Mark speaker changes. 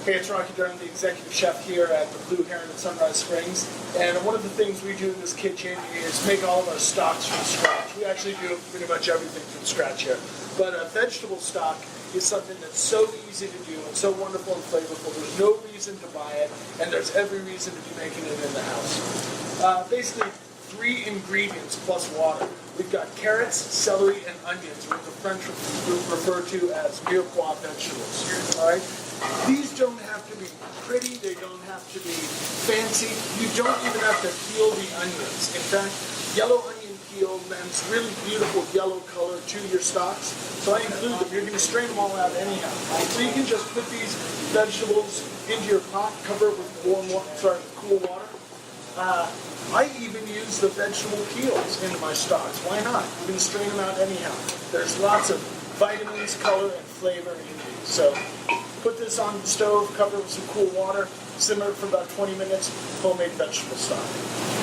Speaker 1: Hey, it's Rocky Durham, the executive chef here at the Blue Heron at Sunrise Springs. And one of the things we do in this kitchen is make all of our stocks from scratch. We actually do pretty much everything from scratch here. But a vegetable stock is something that's so easy to do and so wonderful and flavorful. There's no reason to buy it, and there's every reason to be making it in the house. Basically, 3 ingredients plus water. We've got carrots, celery, and onions, which the French refer to as mirepoix vegetables. All right? These don't have to be pretty. They don't have to be fancy. You don't even have to peel the onions. In fact, yellow onion peel lends really beautiful yellow color to your stocks. So I include them. You're going to strain them all out anyhow. So you can just put these vegetables into your pot, cover it with cool water. I even use the vegetable peels into my stocks. Why not? You can strain them out anyhow. There's lots of vitamins, color, and flavor in these. So put this on the stove, cover it with some cool water, simmer it for about 20 minutes, homemade vegetable stock.